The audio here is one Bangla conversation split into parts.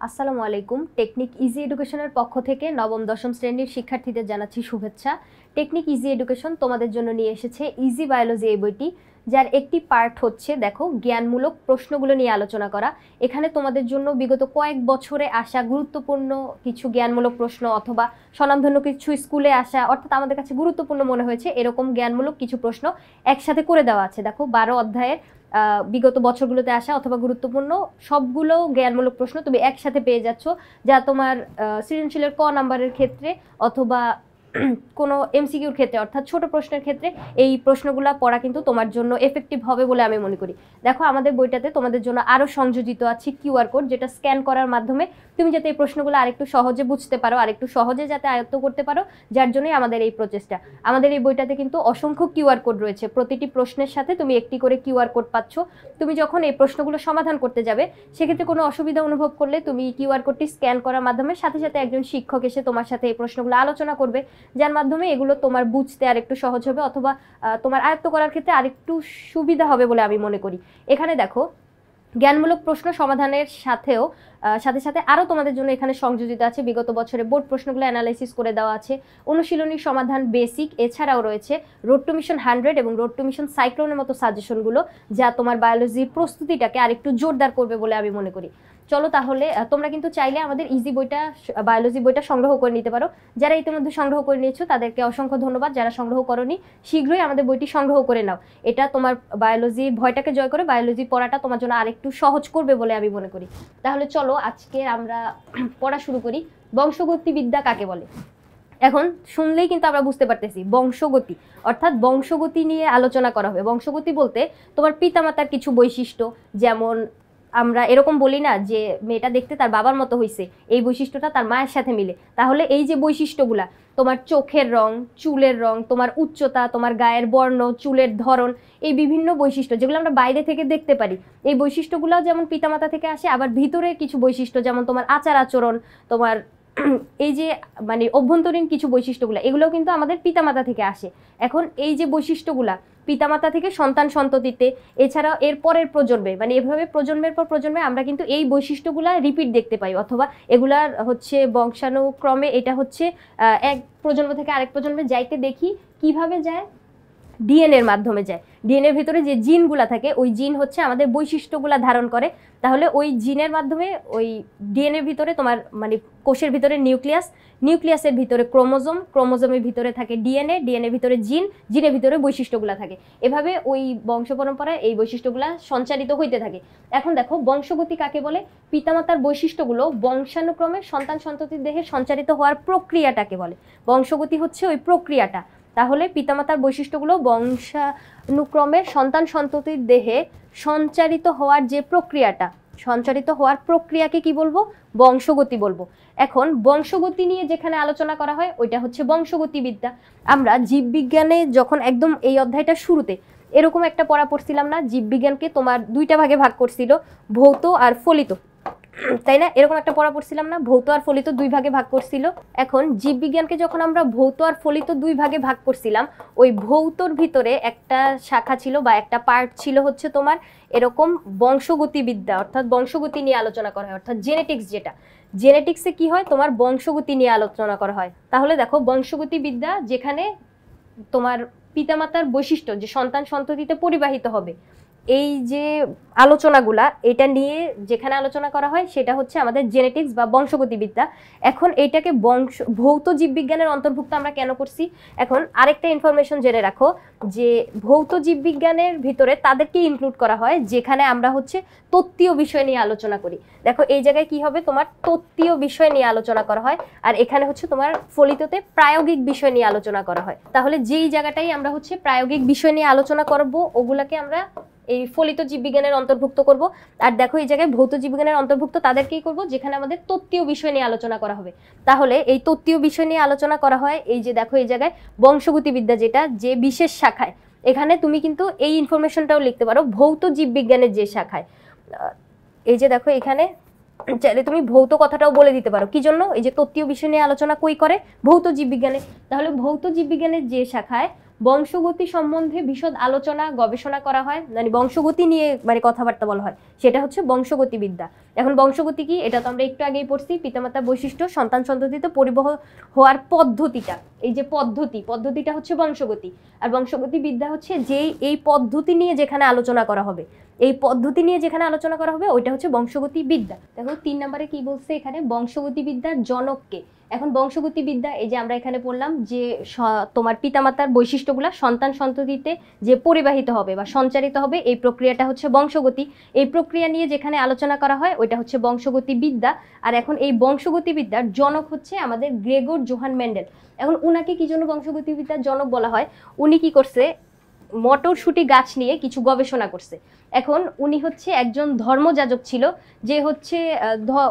আসসালামু আলাইকুম। টেকনিক ইজি এডুকেশনের পক্ষ থেকে নবম দশম শ্রেণীর শিক্ষার্থীদের জানাচ্ছি শুভেচ্ছা। টেকনিক ইজি এডুকেশন তোমাদের জন্য নিয়ে এসেছে ইজি বায়োলজি এই বইটি, যার একটি পার্ট হচ্ছে দেখো জ্ঞানমূলক প্রশ্নগুলো নিয়ে আলোচনা করা। এখানে তোমাদের জন্য বিগত কয়েক বছরে আসা গুরুত্বপূর্ণ কিছু জ্ঞানমূলক প্রশ্ন অথবা স্বনামধন্য কিছু স্কুলে আসা অর্থাৎ আমাদের কাছে গুরুত্বপূর্ণ মনে হয়েছে এরকম জ্ঞানমূলক কিছু প্রশ্ন একসাথে করে দেওয়া আছে। দেখো 12 অধ্যায়ের বিগত বছরগুলোতে আসা অথবা গুরুত্বপূর্ণ সবগুলো জ্ঞানমূলক প্রশ্ন তুমি একসাথে পেয়ে যাচ্ছ, যা তোমার সৃজনশীলের ক নাম্বারের ক্ষেত্রে অথবা কোনো এমসিকিউর ক্ষেত্রে অর্থাৎ ছোট প্রশ্নের ক্ষেত্রে এই প্রশ্নগুলো পড়া কিন্তু তোমার জন্য এফেক্টিভ হবে বলে আমি মনে করি। দেখো আমাদের বইটাতে তোমাদের জন্য আরও সংযোজিত আছে কিউআর কোড, যেটা স্ক্যান করার মাধ্যমে তুমি যাতে এই প্রশ্নগুলো আরেকটু সহজে বুঝতে পারো, আরেকটু সহজে যাতে আয়ত্ত করতে পারো, যার জন্যই আমাদের এই প্রচেষ্টা। আমাদের এই বইটাতে কিন্তু অসংখ্য কিউআর কোড রয়েছে, প্রতিটি প্রশ্নের সাথে তুমি একটি করে কিউআর কোড পাচ্ছ। তুমি যখন এই প্রশ্নগুলো সমাধান করতে যাবে সেক্ষেত্রে কোনো অসুবিধা অনুভব করলে তুমি কিউআর কোডটি স্ক্যান করার মাধ্যমে সাথে সাথে একজন শিক্ষক এসে তোমার সাথে এই প্রশ্নগুলো আলোচনা করবে, যার মাধ্যমে এগুলো তোমার বুঝতে আরেকটু সহজ হবে অথবা তোমার আয়ত্ত করার ক্ষেত্রে আরেকটু সুবিধা হবে বলে আমি মনে করি। এখানে দেখো জ্ঞানমূলক প্রশ্ন সমাধানের সাথেও সাথে সাথে আরও তোমাদের জন্য এখানে সংযোজিত আছে বিগত বছরে বোর্ড প্রশ্নগুলো অ্যানালাইসিস করে দেওয়া আছে, অনুশীলনী সমাধান বেসিক, এছাড়াও রয়েছে রোড টু মিশন 100 এবং রোড টু মিশন সাইক্লোনের মতো সাজেশনগুলো, যা তোমার বায়োলজির প্রস্তুতিটাকে আরেকটু জোরদার করবে বলে আমি মনে করি। চলো তাহলে তোমরা কিন্তু চাইলে আমাদের ইজি বইটা বায়োলজি বইটা সংগ্রহ করে নিতে পারো। যারা ইতিমধ্যে সংগ্রহ করে নিয়েছো তাদেরকে অসংখ্য ধন্যবাদ, যারা সংগ্রহ করোনি শীঘ্রই আমাদের বইটি সংগ্রহ করে নাও। এটা তোমার বায়োলজির ভয়টাকে জয় করে বায়োলজি পড়াটা তোমার জন্য আরেকটু সহজ করবে বলে আমি মনে করি। তাহলে চলো আজকে আমরা পড়া শুরু করি। বংশগতিবিদ্যা কাকে বলে? এখন শুনলেই কিন্তু আমরা বুঝতে পারতেছি বংশগতি অর্থাৎ বংশগতি নিয়ে আলোচনা করা হবে। বংশগতি বলতে তোমার পিতামাতার কিছু বৈশিষ্ট্য, যেমন আমরা এরকম বলি না যে মেয়েটা দেখতে তার বাবার মতো হয়েছে, এই বৈশিষ্ট্যটা তার মায়ের সাথে মিলে। তাহলে এই যে বৈশিষ্ট্যগুলা, তোমার চোখের রং, চুলের রং, তোমার উচ্চতা, তোমার গায়ের বর্ণ, চুলের ধরন, এই বিভিন্ন বৈশিষ্ট্য যেগুলো আমরা বাইরে থেকে দেখতে পারি, এই বৈশিষ্ট্যগুলোও যেমন পিতামাতা থেকে আসে, আবার ভিতরে কিছু বৈশিষ্ট্য যেমন তোমার আচার আচরণ, তোমার এই যে মানে অভ্যন্তরীণ কিছু বৈশিষ্ট্যগুলো, এগুলোও কিন্তু আমাদের পিতামাতা থেকে আসে। এখন এই যে বৈশিষ্ট্যগুলা পিতামাতা থেকে সন্তান সন্ততিতে, এছাড়াও এর পরের প্রজন্মে, মানে এভাবে প্রজন্মের পর প্রজন্মে আমরা কিন্তু এই বৈশিষ্ট্যগুলা রিপিট দেখতে পাই, অথবা এগুলার হচ্ছে বংশানুক্রমে এটা হচ্ছে এক প্রজন্ম থেকে আরেক প্রজন্মে যাইতে দেখি। কিভাবে যায়? ডিএনএর মাধ্যমে যায়। ডিএনএর ভিতরে যে জিনগুলা থাকে ওই জিন হচ্ছে আমাদের বৈশিষ্ট্যগুলা ধারণ করে। তাহলে ওই জিনের মাধ্যমে ওই ডিএনএর ভিতরে তোমার মানে কোষের ভিতরে নিউক্লিয়াস, নিউক্লিয়াসের ভিতরে ক্রোমোজোম, ক্রোমোজোমের ভিতরে থাকে ডিএনএ, ডিএনএর ভিতরে জিন, জিনের ভিতরে বৈশিষ্ট্যগুলা থাকে। এভাবে ওই বংশ পরম্পরায় এই বৈশিষ্ট্যগুলা সঞ্চারিত হইতে থাকে। এখন দেখো বংশগতি কাকে বলে? পিতামাতার বৈশিষ্ট্যগুলো বংশানুক্রমে সন্তান সন্ততির দেহে সঞ্চারিত হওয়ার প্রক্রিয়াটাকে বলে। বংশগতি হচ্ছে ওই প্রক্রিয়াটা। তাহলে পিতামাতার বৈশিষ্ট্যগুলো বংশানুক্রমে সন্তান সন্ততির দেহে সঞ্চারিত হওয়ার যে প্রক্রিয়াটা, সঞ্চারিত হওয়ার প্রক্রিয়াকে কি বলবো? বংশগতি বলবো। এখন বংশগতি নিয়ে যেখানে আলোচনা করা হয় ওইটা হচ্ছে বংশগতিবিদ্যা। আমরা জীববিজ্ঞানে যখন একদম এই অধ্যায়টা শুরুতে এরকম একটা পড়া পড়ছিলাম না, জীববিজ্ঞানকে তোমার দুইটা ভাগে ভাগ করছিল, ভৌত আর ফলিত, তাই না? এরকম একটা পড়া পড়ছিলাম না, ভৌত আর ফলিত দুই ভাগে ভাগ করছিল। এখন জীববিজ্ঞানকে যখন আমরা ভৌত আর ফলিত দুই ভাগে ভাগ করছিলাম, ওই ভৌতর ভিতরে একটা শাখা ছিল বা একটা পার্ট ছিল হচ্ছে তোমার এরকম বংশগতিবিদ্যা, অর্থাৎ বংশগতি নিয়ে আলোচনা করা হয়, অর্থাৎ জেনেটিক্স। যেটা জেনেটিক্সে কি হয়, তোমার বংশগতি নিয়ে আলোচনা করা হয়। তাহলে দেখো বংশগতিবিদ্যা যেখানে তোমার পিতামাতার বৈশিষ্ট্য যে সন্তান সন্ততিতে পরিবাহিত হবে, এই যে আলোচনাগুলা এটা নিয়ে যেখানে আলোচনা করা হয় সেটা হচ্ছে আমাদের জেনেটিক্স বা বংশগতিবিদ্যা। এখন এইটাকে ভৌত জীববিজ্ঞানের অন্তর্ভুক্ত আমরা কেন করছি? এখন আরেকটা ইনফরমেশন জেনে রাখো যে ভৌত জীববিজ্ঞানের ভিতরে তাদেরকে ইনক্লুড করা হয় যেখানে আমরা হচ্ছে তত্ত্বীয় বিষয় নিয়ে আলোচনা করি। দেখো এই জায়গায় কি হবে, তোমার তত্ত্বীয় বিষয় নিয়ে আলোচনা করা হয়, আর এখানে হচ্ছে তোমার ফলিততে প্রায়োগিক বিষয় নিয়ে আলোচনা করা হয়। তাহলে যেই জায়গাটাই আমরা হচ্ছে প্রায়োগিক বিষয় নিয়ে আলোচনা করব ওগুলাকে আমরা এই ফলিত জীববিজ্ঞানের অন্তর্ভুক্ত করব। আর দেখো এই জায়গায় ভৌত জীববিজ্ঞানের অন্তর্ভুক্ত তাদেরকেই করব যেখানে আমাদের তত্ত্বীয় বিষয় নিয়ে আলোচনা করা হবে। তাহলে এই তত্ত্বীয় বিষয় নিয়ে আলোচনা করা হয় এই যে দেখো এই জায়গায় বংশগতিবিদ্যা যেটা যে বিশেষ শাখায়, এখানে তুমি কিন্তু এই ইনফরমেশনটাও লিখতে পারো ভৌত জীববিজ্ঞানের যে শাখায়। এই যে দেখো এখানে চাইলে তুমি ভৌত কথাটাও বলে দিতে পারো, কি জন্য? এই যে তত্ত্বীয় বিষয় নিয়ে আলোচনা কই করে? ভৌত জীববিজ্ঞানে। তাহলে ভৌত জীববিজ্ঞানের যে শাখায় বংশগতি সম্বন্ধে বিশদ আলোচনা গবেষণা করা হয়, মানে বংশগতি নিয়ে মানে কথাবার্তা বলা হয়, সেটা হচ্ছে বংশগতিবিদ্যা। এখন বংশগতি কি, এটা তো আমরা একটু আগেই পড়ছি, পিতামাতার বৈশিষ্ট্য, সন্তান সন্ততিতে পরিবহন হওয়ার পদ্ধতিটা, এই যে পদ্ধতিটা হচ্ছে বংশগতি। আর বংশগতিবিদ্যা হচ্ছে যে এই পদ্ধতি নিয়ে যেখানে আলোচনা করা হবে, এই পদ্ধতি নিয়ে যেখানে আলোচনা করা হবে ওইটা হচ্ছে বংশগতিবিদ্যা। দেখো 3 নম্বরে কি বলছে এখানে, বংশগতিবিদ্যার জনককে। এখন বংশগতিবিদ্যা, এই যে আমরা এখানে পড়লাম যে তোমার পিতামাতার বৈশিষ্ট্যগুলা সন্তান সন্ততিতে যে পরিবাহিত হবে বা সঞ্চারিত হবে, এই প্রক্রিয়াটা হচ্ছে বংশগতি। এই প্রক্রিয়া নিয়ে যেখানে আলোচনা করা হয় ওইটা হচ্ছে বংশগতিবিদ্যা। আর এখন এই বংশগতিবিদ্যার জনক হচ্ছে আমাদের গ্রেগর জোহান মেন্ডেল। এখন উনাকে কি জন্য বংশগতিবিদ্যার জনক বলা হয়, উনি কি করছে, মটরশুঁটি গাছ নিয়ে কিছু গবেষণা করছে। এখন উনি হচ্ছে একজন ধর্মযাজক ছিল, যে হচ্ছে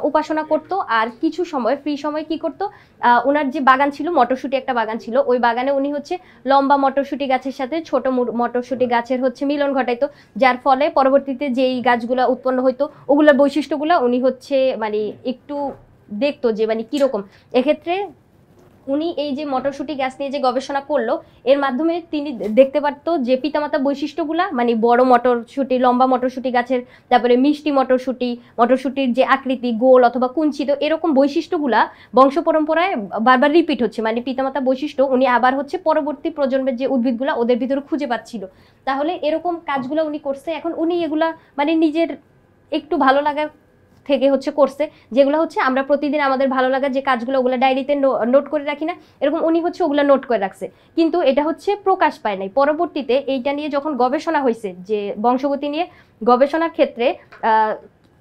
উপাসনা করত, আর কিছু সময় ফ্রি সময় কি করত, ওনার যে বাগান ছিল, মটরশুঁটি একটা বাগান ছিল, ওই বাগানে উনি হচ্ছে লম্বা মটরশুঁটি গাছের সাথে ছোট মটরশুঁটি গাছের হচ্ছে মিলন ঘটাইতো, যার ফলে পরবর্তীতে যেই গাছগুলো উৎপন্ন হইতো ওগুলোর বৈশিষ্ট্যগুলো উনি হচ্ছে মানে একটু দেখতো যে মানে কিরকম। এক্ষেত্রে উনি এই যে মটরশুঁটি গাছ নিয়ে যে গবেষণা করলো, এর মাধ্যমে তিনি দেখতে পারতো যে পিতামাতা বৈশিষ্ট্যগুলা, মানে বড় মটরশুঁটি, লম্বা মটরশুঁটি গাছের, তারপরে মিষ্টি মটরশুঁটির যে আকৃতি গোল অথবা কুঞ্চিত, এরকম বৈশিষ্ট্যগুলা বংশ পরম্পরায় বারবার রিপিট হচ্ছে, মানে পিতামাতা বৈশিষ্ট্য উনি আবার হচ্ছে পরবর্তী প্রজন্মের যে উদ্ভিদগুলা ওদের ভিতরে খুঁজে পাচ্ছিল। তাহলে এরকম কাজগুলো উনি করছে। এখন উনি এগুলা মানে নিজের একটু ভালো লাগার থেকে হচ্ছে করছে, যেগুলো হচ্ছে আমরা প্রতিদিন আমাদের ভালো লাগার যে কাজগুলো ওগুলো ডায়েরিতে নোট করে রাখি না, এরকম উনি হচ্ছে ওগুলো নোট করে রাখছে, কিন্তু এটা হচ্ছে প্রকাশ পায় নাই। পরবর্তীতে এইটা নিয়ে যখন গবেষণা হয়েছে, যে বংশগতি নিয়ে গবেষণার ক্ষেত্রে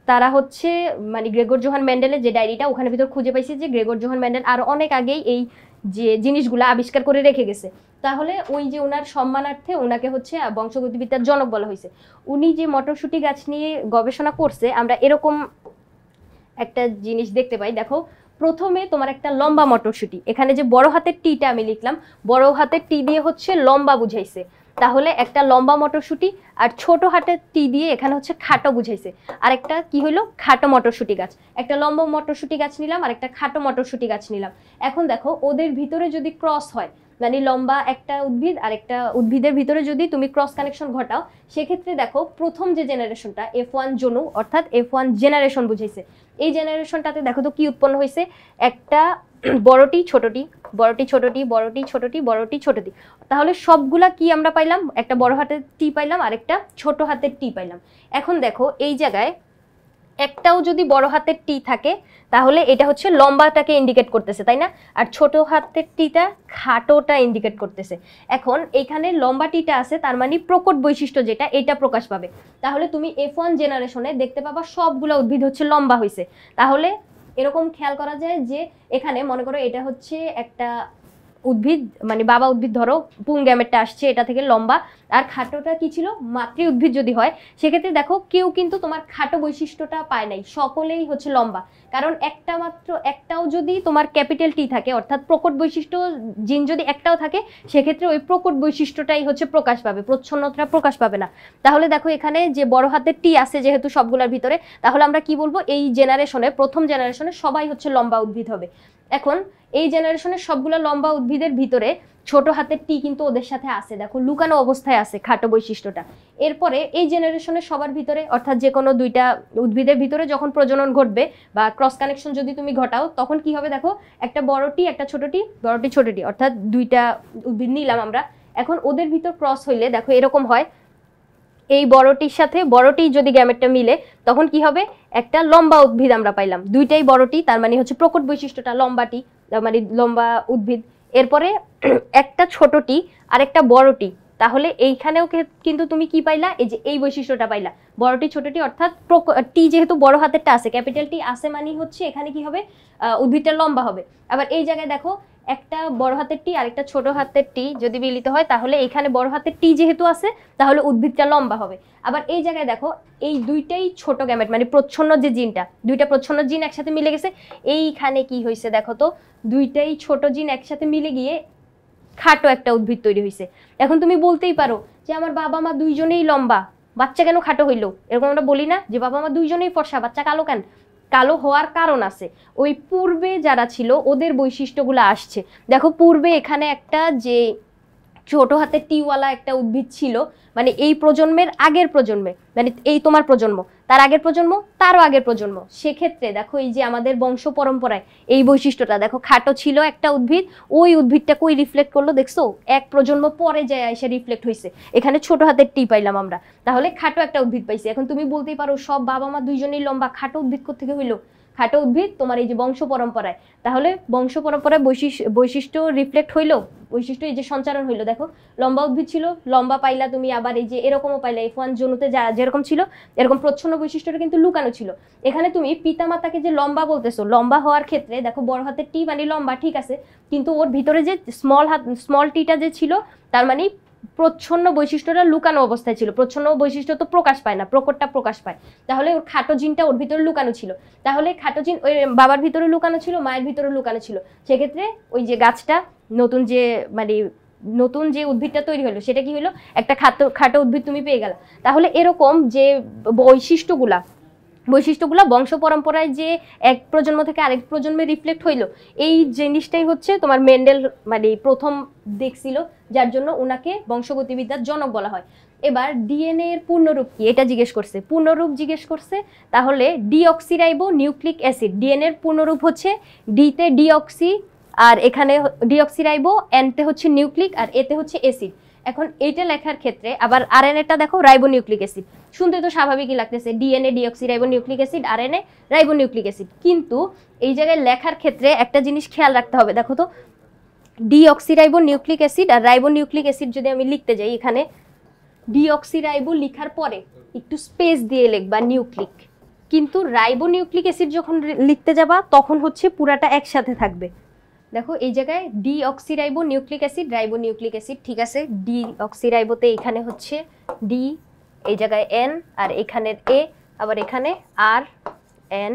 তারা হচ্ছে মানে গ্রেগর জোহান মেন্ডেলের যে ডায়েরিটা, ওখানে ভিতর খুঁজে পাইছে যে গ্রেগর জোহান মেন্ডেল আরো অনেক আগেই এই যে জিনিসগুলো আবিষ্কার করে রেখে গেছে। তাহলে ওই যে ওনার সম্মানার্থে ওনাকে হচ্ছে বংশগতিবিদ্যার জনক বলা হয়েছে। উনি যে মটরশুঁটি গাছ নিয়ে গবেষণা করছে, আমরা এরকম একটা জিনিস দেখতে পাই। দেখো প্রথমে তোমার একটা লম্বা মটরশুঁটি, এখানে যে বড় হাতের টিটা আমি লিখলাম, বড় হাতের টি দিয়ে হচ্ছে লম্বা বুঝাইছে, তাহলে একটা লম্বা মটরশুঁটি, আর ছোট হাতের টি দিয়ে এখানে হচ্ছে খাটো বুঝাইছে, আর একটা কি হইলো, খাটো মটরশুঁটি গাছ। একটা লম্বা মটরশুঁটি গাছ নিলাম আর একটা খাটো মটরশুঁটি গাছ নিলাম। এখন দেখো ওদের ভিতরে যদি ক্রস হয়, মানে লম্বা একটা উদ্ভিদ আর একটা উদ্ভিদের ভিতরে যদি তুমি ক্রস কানেকশন ঘটাও, সেক্ষেত্রে দেখো প্রথম যে জেনারেশনটা F1 জনু, অর্থাৎ F1 জেনারেশন বুঝাইছে। এই জেনারেশনটাতে দেখো তো কি উৎপন্ন হয়েছে, একটা বড়টি ছোটটি, বড়টি ছোটটি, বড়টি ছোটটি, বড়টি ছোটটি। তাহলে সবগুলা কি আমরা পাইলাম, একটা বড় হাতের টি পাইলাম আর একটা ছোট হাতের টি পাইলাম। এখন দেখো এই জায়গায় একটাও যদি বড় হাতের টি থাকে, তাহলে এটা হচ্ছে লম্বাটাকে ইন্ডিকেট করতেছে, তাই না? আর ছোট হাতের টিটা খাটোটা ইন্ডিকেট করতেছে। এখন এইখানে লম্বা টিটা আছে, তার মানে প্রকট বৈশিষ্ট্য যেটা, এটা প্রকাশ পাবে। তাহলে তুমি F1 জেনারেশনে দেখতে পাবা সবগুলো উদ্ভিদ হচ্ছে লম্বা হয়েছে। তাহলে এরকম খেয়াল করা যায় যে এখানে মনে করো এটা হচ্ছে একটা উদ্ভিদ, মানে বাবা উদ্ভিদ, ধরো পুং গ্যামেটটা আসছে এটা থেকে লম্বা, আর খাটোটা কি ছিল, মাতৃ উদ্ভিদ যদি হয়, সেক্ষেত্রে দেখো কেউ কিন্তু তোমার খাটো বৈশিষ্ট্যটা পায় নাই, সকলেই হচ্ছে লম্বা। কারণ একটাও যদি তোমার ক্যাপিটাল টি থাকে, অর্থাৎ প্রকট বৈশিষ্ট্য জিন যদি একটাও থাকে, সেক্ষেত্রে ওই প্রকট বৈশিষ্ট্যটাই হচ্ছে প্রকাশ পাবে, প্রচ্ছন্নতা প্রকাশ পাবে না। তাহলে দেখো এখানে যে বড় হাতের টি আছে যেহেতু সবগুলোর ভিতরে, তাহলে আমরা কি বলবো, এই জেনারেশনে, প্রথম জেনারেশনে সবাই হচ্ছে লম্বা উদ্ভিদ হবে। এখন এই জেনারেশনের সবগুলো লম্বা উদ্ভিদের ভিতরে ছোট হাতের টি কিন্তু ওদের সাথে আছে, দেখো লুকানো অবস্থায় আছে খাটো বৈশিষ্ট্যটা। এরপরে এই জেনারেশনের সবার ভিতরে, অর্থাৎ যে কোনো দুইটা উদ্ভিদের ভিতরে যখন প্রজনন ঘটবে বা ক্রস কানেকশন যদি তুমি ঘটাও, তখন কি হবে, দেখো একটা বড়টি একটা ছোটটি, বড়টি ছোটটি, অর্থাৎ দুইটা উদ্ভিদ নিলাম আমরা। এখন ওদের ভিতর ক্রস হইলে দেখো এরকম হয়, এই বড়টির সাথে বড়টি যদি গ্যামেটটা মিলে, তখন কি হবে, একটা লম্বা উদ্ভিদ আমরা পাইলাম। দুইটাই বড়টি, তার মানে হচ্ছে প্রকট বৈশিষ্ট্যটা লম্বাটি, মানে লম্বা উদ্ভিদ। এরপরে একটা ছোটটি আর একটা বড়টি, তাহলে এইখানেও কিন্তু তুমি কি পাইলা, এই যে এই বৈশিষ্ট্যটা পাইলা, বড়টি ছোটটি, অর্থাৎ টি যেহেতু বড় হাতেরটা আছে, ক্যাপিটাল টি আছে, মানে হচ্ছে এখানে কি হবে, উদ্ভিদটা লম্বা হবে। আবার এই জায়গায় দেখো একটা বড় হাতের টি আর একটা ছোট হাতের টি যদি মিলিত হয়, তাহলে এখানে বড় হাতের টি যেহেতু আছে, তাহলে উদ্ভিদটা লম্বা হবে। আবার এই জায়গায় দেখো এই দুইটাই ছোট গ্যামেট, মানে প্রচ্ছন্ন যে জিনটা, দুইটা প্রচ্ছন্ন জিন একসাথে মিলে গেছে। এইখানে কি হয়েছে দেখো তো, দুইটাই ছোট জিন একসাথে মিলে গিয়ে খাটো একটা উদ্ভিদ তৈরি হয়েছে। এখন তুমি বলতেই পারো যে আমার বাবা মা দুইজনেই লম্বা, বাচ্চা কেন খাটো হইলো? এরকম আমরা বলি না যে বাবা মা দুইজনেই ফর্সা, বাচ্চা কালো কেন? কালো হওয়ার কারণ আছে, ওই পূর্বে যারা ছিল ওদের বৈশিষ্ট্যগুলো আসছে। দেখো পূর্বে এখানে একটা যে ছোট হাতে টিওয়ালা একটা উদ্ভিদ ছিল, মানে এই প্রজন্মের আগের প্রজন্মে, মানে এই তোমার প্রজন্ম, তার আগের প্রজন্ম, তারও আগের প্রজন্ম, সেক্ষেত্রে দেখো এই যে আমাদের বংশ পরম্পরায় এই বৈশিষ্ট্যটা দেখো, খাটো ছিল একটা উদ্ভিদ, ওই উদ্ভিদটা কই রিফ্লেক্ট করলো দেখছো, এক প্রজন্ম পরে যায় এসে রিফ্লেক্ট হয়েছে, এখানে ছোট হাতের টি পাইলাম আমরা, তাহলে খাটো একটা উদ্ভিদ পাইছি। এখন তুমি বলতেই পারো সব বাবা মা দুইজনেই লম্বা, খাটো উদ্ভিদ কোথেকে হইলো? খাটো উদ্ভিদ তোমার এই যে বংশ পরম্পরায়, তাহলে বংশ পরম্পরায় বৈশিষ্ট্য রিফ্লেক্ট হইলো, বৈশিষ্ট্য এই যে সঞ্চারণ হইলো, দেখো লম্বা উদ্ভিদ ছিল, লম্বা পাইলা তুমি, আবার এই যে এরকমও পাইলা, F1 জনুতে যেরকম ছিল এরকম প্রচ্ছন্ন বৈশিষ্ট্যটা কিন্তু লুকানো ছিল। এখানে তুমি পিতামাতাকে যে লম্বা বলতেছো, লম্বা হওয়ার ক্ষেত্রে দেখো বড় হাতের টি মানে লম্বা, ঠিক আছে, কিন্তু ওর ভিতরে যে স্মল টিটা যে ছিল, তার মানে প্রচ্ছন্ন বৈশিষ্ট্যটা লুকানো অবস্থায় ছিল, প্রচ্ছন্ন বৈশিষ্ট্য তো প্রকাশ পায় না, প্রকটটা প্রকাশ পায়, তাহলে ওর খাটো জিনটা ওর ভিতরে লুকানো ছিল, তাহলে খাটো জিন ওই বাবার ভিতরে লুকানো ছিল, মায়ের ভিতরে লুকানো ছিল, সেক্ষেত্রে ওই যে গাছটা নতুন যে মানে নতুন যে উদ্ভিদটা তৈরি হলো সেটা কি হলো, একটা খাটো উদ্ভিদ তুমি পেয়ে গেলা। তাহলে এরকম যে বৈশিষ্ট্যগুলা বংশ পরম্পরায় যে এক প্রজন্ম থেকে আরেক প্রজন্মে রিফ্লেক্ট হইলো, এই জিনিসটাই হচ্ছে তোমার মেন্ডেল মানে প্রথম দেখছিল, যার জন্য ওনাকে বংশগতিবিদ্যার জনক বলা হয়। এবার ডিএনএ এর পূর্ণরূপ কি এটা জিজ্ঞেস করছে, পূর্ণরূপ জিজ্ঞেস করছে, তাহলে ডিঅক্সিরাইবো নিউক্লিক অ্যাসিড, ডিএনএ এর পূর্ণরূপ হচ্ছে ডিতে ডিঅক্সি, আর এখানে ডিঅক্সিরাইবো, এনতে হচ্ছে নিউক্লিক, আর এতে হচ্ছে অ্যাসিড। এখন এইটা লেখার ক্ষেত্রে আবার আরএনএটা দেখো রাইবোনিউক্লিক অ্যাসিড, শুনতে তো স্বাভাবিকই লাগতেছে, DNA deoxyribonucleic acid, RNA ribonucleic acid, কিন্তু এই জায়গায় লেখার ক্ষেত্রে একটা জিনিস খেয়াল রাখতে হবে, দেখো তো ডিঅক্সিরাইবোনিউক্লিক অ্যাসিড আর রাইবোনিউক্লিক অ্যাসিড যদি আমি লিখতে যাই, এখানে ডিঅক্সিরাইবো লিখার পরে একটু স্পেস দিয়ে লিখবা নিউক্লিক, কিন্তু রাইবোনিউক্লিক অ্যাসিড যখন লিখতে যাবা তখন হচ্ছে পুরাটা একসাথে থাকবে। দেখো এই জায়গায় deoxyribo nucleic acid, ribonucleic acid, ঠিক আছে, ডিঅক্সিরাইবোতে এখানে হচ্ছে ডি, এই জায়গায় এন, আর এখানে এ, আবার এখানে আর এন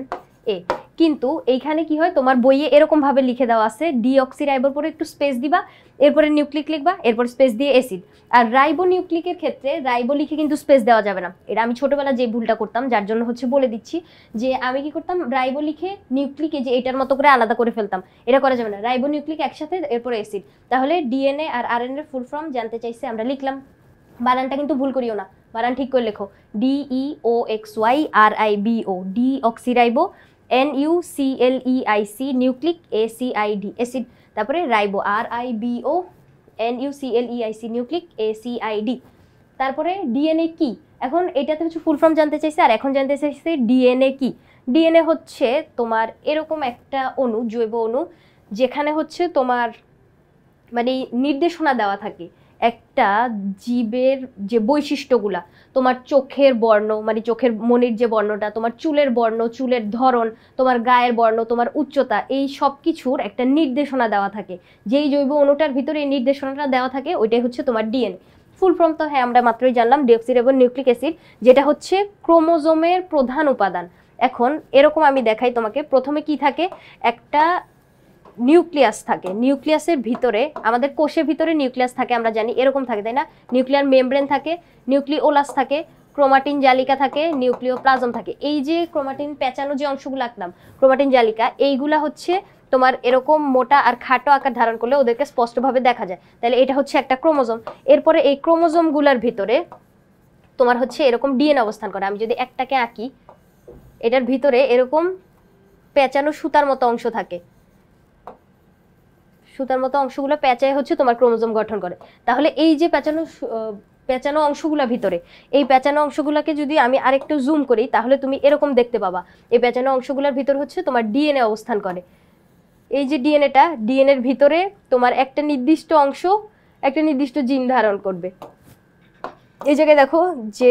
এ, কিন্তু এইখানে কি হয় তোমার বইয়ে এরকম ভাবে লিখে দেওয়া আছে, ডিঅক্সিরাইবোর পরে একটু স্পেস দিবা, এরপরে নিউক্লিক লিখবা, এরপর স্পেস দিয়ে অ্যাসিড। আর রাইবোনিউক্লিকের ক্ষেত্রে রাইবো লিখে কিন্তু স্পেস দেওয়া যাবে না, এটা আমি ছোটবেলা যে ভুলটা করতাম, যার জন্য হচ্ছে বলে দিচ্ছি, যে আমি কি করতাম রাইবো লিখে নিউক্লিকে যে এটার মতো করে আলাদা করে ফেলতাম, এটা করা যাবে না, রাইবোনিউক্লিক একসাথে এরপরে অ্যাসিড। তাহলে ডিএনএ আর আরএনএ এর ফুল ফর্ম জানতে চাইছে, আমরা লিখলাম, বানানটা কিন্তু ভুল করিও না, বানান ঠিক করে লেখো, DEOXYRIBO, deoxyribo, NUCLEIC nucleic, ACID acid, তারপরে ribo RIBO NUCLEIC nucleic, ACID। তারপরে ডিএনএ কি, এখন এটাতে হচ্ছে ফুল ফর্ম জানতে চাইছে, আর এখন জানতে চাইছে ডিএনএ কি। ডিএনএ হচ্ছে তোমার এরকম একটা অণু, জৈব অণু, যেখানে হচ্ছে তোমার মানে নির্দেশনা দেওয়া থাকে একটা জীবের যে বৈশিষ্ট্যগুলা, তোমার চোখের বর্ণ মানে চোখের মনির যে বর্ণটা, তোমার চুলের বর্ণ, চুলের ধরন, তোমার গায়ের বর্ণ, তোমার উচ্চতা, এই সব কিছুর একটা নির্দেশনা দেওয়া থাকে, যেই জৈব অণুটার ভিতরে এই নির্দেশনাটা দেওয়া থাকে ওইটাই হচ্ছে তোমার ডিএনএ। ফুল ফর্ম তো হ্যাঁ আমরা মাত্রই জানলাম, ডিঅক্সিরাইবো নিউক্লিক অ্যাসিড, যেটা হচ্ছে ক্রোমোজোমের প্রধান উপাদান। এখন এরকম আমি দেখাই তোমাকে, প্রথমে কি থাকে, একটা নিউক্লিয়াস থাকে, নিউক্লিয়াসের ভিতরে আমাদের কোষের ভিতরে নিউক্লিয়াস থাকে আমরা জানি, এরকম থাকে তাই না, নিউক্লিয়ার মেমব্রেন থাকে, নিউক্লিওলাস থাকে, ক্রোমাটিন জালিকা থাকে, নিউক্লিওপ্লাজম থাকে, এই যে ক্রোমাটিন পেঁচানো যে অংশগুলো আঁকলাম, ক্রোমাটিন জালিকা, এইগুলা হচ্ছে তোমার এরকম মোটা আর খাটো আকার ধারণ করলে ওদেরকে স্পষ্টভাবে দেখা যায়, তাহলে এটা হচ্ছে একটা ক্রোমোজোম। এরপরে এই ক্রোমোজোমগুলোর ভিতরে তোমার হচ্ছে এরকম ডিএনএ অবস্থান করে, আমি যদি একটাকে আঁকি, এটার ভিতরে এরকম পেঁচানো সুতার মতো অংশ থাকে, সুতার মতো অংশগুলো পেঁচায় হচ্ছে তোমার ক্রোমোজোম গঠন করে। তাহলে এই যে পেঁচানো অংশগুলা ভিতরে, এই পেঁচানো অংশগুলোকে যদি আমি আরেকটু জুম করি তাহলে তুমি এরকম দেখতে পাবা, এই পেঁচানো অংশগুলোর ভিতর হচ্ছে তোমার ডিএনএ অবস্থান করে। এই যে ডিএনএটা, ডিএনএর ভিতরে তোমার একটা নির্দিষ্ট অংশ একটা নির্দিষ্ট জিন ধারণ করবে। এই জায়গায় দেখো যে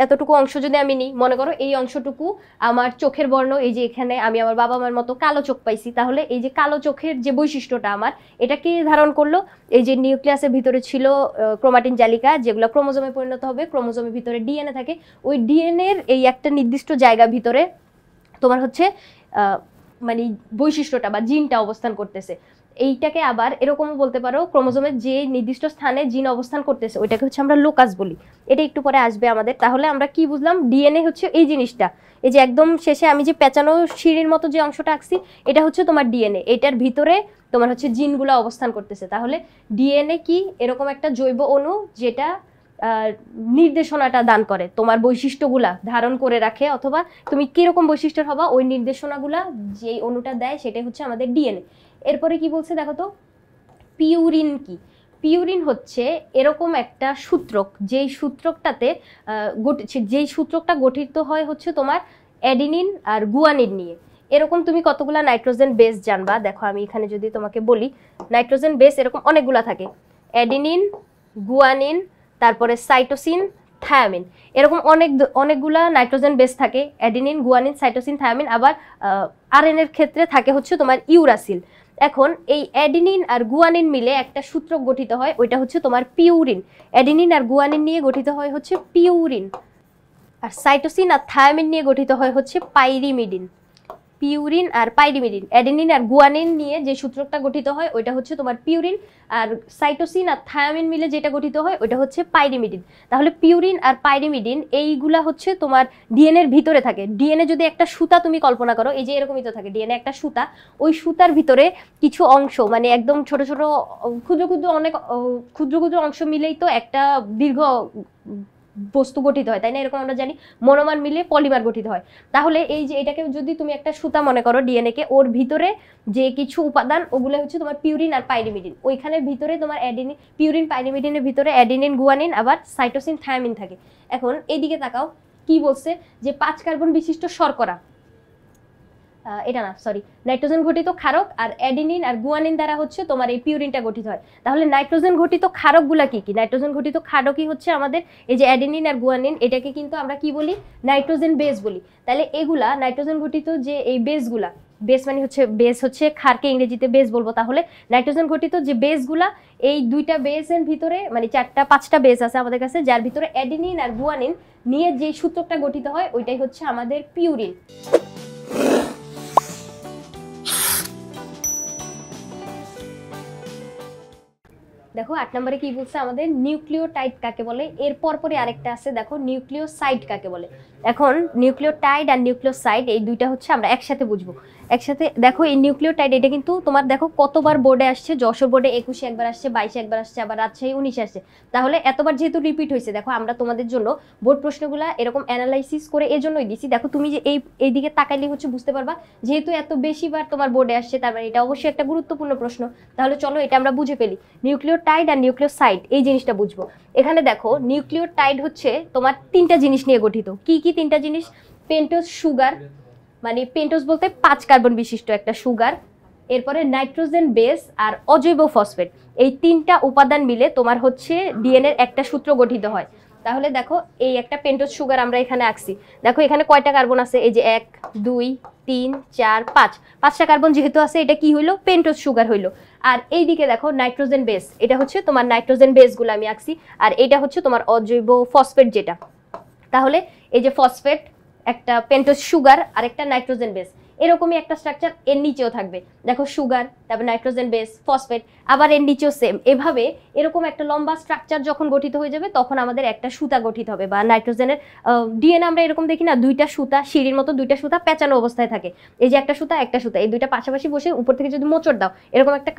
এতটুকু অংশ যদি আমি নিই, মনে করো এই অংশটুকু আমার চোখের বর্ণ, এই যে এখানে আমি আমার বাবা মার মতো কালো চোখ পাইছি, তাহলে এই যে কালো চোখের যে বৈশিষ্ট্যটা আমার, এটা কি ধারণ করলো, এই যে নিউক্লিয়াসের ভিতরে ছিল ক্রোমাটিন জালিকা, যেগুলো ক্রোমোজোমে পরিণত হবে, ক্রোমোজোমের ভিতরে ডিএনএ থাকে, ওই ডিএনএ এর এই একটা নির্দিষ্ট জায়গার ভিতরে তোমার হচ্ছে মানে বৈশিষ্ট্যটা বা জিনটা অবস্থান করতেছে। এইটাকে আবার এরকমও বলতে পারো, ক্রোমোজোমের যে নির্দিষ্ট স্থানে জিন অবস্থান করতেছে ওইটাকে হচ্ছে আমরা লোকাস বলি। এটা একটু পরে আসবে আমাদের। তাহলে আমরা কি বুঝলাম, ডিএনএ হচ্ছে এই জিনিসটা, এই যে একদম শেষে আমি যে পেঁচানো সিঁড়ির মতো যে অংশটা আঁকছি, এটা হচ্ছে তোমার ডিএনএ। এটার ভিতরে তোমার হচ্ছে জিনগুলো অবস্থান করতেছে। তাহলে ডিএনএ কি, এরকম একটা জৈব অণু যেটা নির্দেশনাটা দান করে, তোমার বৈশিষ্ট্যগুলা ধারণ করে রাখে, অথবা তুমি কিরকম বৈশিষ্ট্যের হবা ওই নির্দেশনাগুলা যেই অণুটা দেয় সেটাই হচ্ছে আমাদের ডিএনএ। এরপরে কি বলছে দেখো তো, পিউরিন কি? পিউরিন হচ্ছে এরকম একটা সূত্রক, যেই সূত্রকটাতে যেই সূত্রকটা গঠিত হয় হচ্ছে তোমার অ্যাডিনিন আর গুয়ানিন নিয়ে। এরকম তুমি কতগুলা নাইট্রোজেন বেস জানবা, দেখো আমি এখানে যদি তোমাকে বলি, নাইট্রোজেন বেস এরকম অনেকগুলা থাকে, অ্যাডিনিন, গুয়ানিন, তারপরে সাইটোসিন, থায়ামিন, এরকম অনেকগুলা নাইট্রোজেন বেস থাকে, অ্যাডিনিন, গুয়ানিন, সাইটোসিন, থায়ামিন। আবার আরএনএ এর ক্ষেত্রে থাকে হচ্ছে তোমার ইউরাসিল। এখন এই অ্যাডিনিন আর গুয়ানিন মিলে একটা সূত্রক গঠিত হয়, ওইটা হচ্ছে তোমার পিউরিন। অ্যাডিনিন আর গুয়ানিন নিয়ে গঠিত হয় হচ্ছে পিউরিন, আর সাইটোসিন আর থায়ামিন নিয়ে গঠিত হয় হচ্ছে পাইরিমিডিন। পিউরিন আর পাইরিমিডিন, অ্যাডেনিন আর গুয়ানিন নিয়ে যে সূত্রকটা গঠিত হয় ওইটা হচ্ছে তোমার পিউরিন, আর সাইটোসিন আর থায়ামিন মিলে যেটা গঠিত হয় ওইটা হচ্ছে পাইরিমিডিন। তাহলে পিউরিন আর পাইরিমিডিন এইগুলা হচ্ছে তোমার ডিএনএ এর ভিতরে থাকে। ডিএনএ যদি একটা সুতা তুমি কল্পনা করো, এই যে এরকমই তো থাকে ডিএনএ একটা সুতা, ওই সুতার ভিতরে কিছু অংশ মানে একদম ছোট ছোট ক্ষুদ্র ক্ষুদ্র অনেক ক্ষুদ্র ক্ষুদ্র অংশ মিলেই তো একটা দীর্ঘ বস্তু গঠিত হয়, তাই না? এরকম আমরা জানি মনোমার মিলে পলিমার গঠিত হয়। তাহলে এই যে এটাকে যদি তুমি একটা সুতা মনে করো ডিএনএ কে, ওর ভিতরে যে কিছু উপাদান ওগুলো হচ্ছে তোমার পিউরিন আর পাইরিমিডিন। ওইখানের ভিতরে তোমার অ্যাডিনিন, পিউরিন পাইরিমিডিনের ভিতরে অ্যাডিনিন, গুয়ানিন, আবার সাইটোসিন, থায়ামিন থাকে। এখন এইদিকে তাকাও, কি বলছে যে 5 কার্বন বিশিষ্ট শর্করা, এটা না সরি, নাইট্রোজেন ঘটিত ক্ষারক আর অ্যাডিনিন আর গুয়ানিন দ্বারা হচ্ছে তোমার এই পিউরিনটা গঠিত হয়। তাহলে নাইট্রোজেন ঘটিত ক্ষারকগুলা কি কি? নাইট্রোজেন ঘটিত ক্ষারকই হচ্ছে আমাদের এই যে অ্যাডিনিন আর গুয়ানিন, এটাকে কিন্তু আমরা কি বলি, নাইট্রোজেন বেস বলি। তাহলে এগুলা নাইট্রোজেন ঘটিত যে এই বেসগুলা, বেস মানে হচ্ছে বেস হচ্ছে ক্ষারকে ইংরেজিতে বেস বলবো। তাহলে নাইট্রোজেন ঘটিত যে বেসগুলা, এই দুইটা বেসের ভিতরে মানে 4-5টা বেস আছে আমাদের কাছে, যার ভিতরে অ্যাডিনিন আর গুয়ানিন নিয়ে যে সূত্রকটা গঠিত হয় ওইটাই হচ্ছে আমাদের পিউরিন। দেখো 8 নম্বরে কি বলছে আমাদের, নিউক্লিওটাইড কাকে বলে। এর পরপরই আরেকটা আছে, দেখো নিউক্লিওসাইড কাকে বলে। এখন নিউক্লিওটাইড আর নিউক্লিওসাইড এই দুইটা হচ্ছে আমরা একসাথে বুঝবো। একসাথে দেখো, এই নিউক্লিওটাইড এটা কিন্তু তোমার দেখো কতবার বোর্ডে আসছে, যশোর বোর্ডে 21 একবার আসছে, 22 একবার আসছে, আবার রাজশাহী 19 আসছে। তাহলে এতবার যেহেতু রিপিট হয়েছে, দেখো আমরা তোমাদের জন্য বোর্ড প্রশ্নগুলা এরকম অ্যানালাইসিস করে এজন্যই দিছি। দেখো তুমি যে এই দিকে তাকাইলে হচ্ছে বুঝতে পারবা, যেহেতু এত বেশিবার তোমার বোর্ডে আসছে তার মানে এটা অবশ্যই একটা গুরুত্বপূর্ণ প্রশ্ন। তাহলে চলো এটা আমরা বুঝে ফেলি, নিউক্লিওটাইড আর নিউক্লিওসাইড এই জিনিসটা বুঝবো। এখানে দেখো নিউক্লিওটাইড হচ্ছে তোমার 3টা জিনিস নিয়ে গঠিত। কি কি 3টা জিনিস? পেন্টোজ সুগার, মানে পেন্টোজ বলতে 5 কার্বন বিশিষ্ট একটা সুগার, এরপরে নাইট্রোজেন বেস আর অজৈব ফসফেট, এই 3টা উপাদান মিলে তোমার হচ্ছে ডিএনএ এর একটা সূত্র গঠিত হয়। তাহলে দেখো এই একটা পেন্টোজ সুগার আমরা এখানে আঁকছি, দেখো এখানে কয়টা কার্বন আছে, এই যে 1 2 3 4 5, 5টা কার্বন যেহেতু আছে এটা কি হইলো, পেন্টোজ সুগার হইলো। আর এইদিকে দেখো নাইট্রোজেন বেস, এটা হচ্ছে তোমার নাইট্রোজেন বেসগুলো আমি আঁকছি, আর এটা হচ্ছে তোমার অজৈব ফসফেট যেটা। তাহলে এই যে ফসফেট, একটা পেন্টোজ সুগার আর একটা নাইট্রোজেন বেস, এরকমই একটা স্ট্রাকচার এর নিচেও থাকবে। দেখো সুগার, তারপর নাইট্রোজেন বেস, ফসফেট, আবার এর নিচেও সেম। এভাবে এরকম একটা লম্বা স্ট্রাকচার যখন গঠিত হয়ে যাবে তখন আমাদের একটা সুতা গঠিত হবে। বা নাইট্রোজেনের ডিএনএ আমরা এরকম দেখি না, 2টা সুতা সিঁড়ির মতো 2টা সুতা পেঁচানো অবস্থায় থাকে। এই যে একটা সুতা একটা সুতা, এই 2টা পাশাপাশি বসে উপর থেকে যদি মোচড় দাও এরকম একটা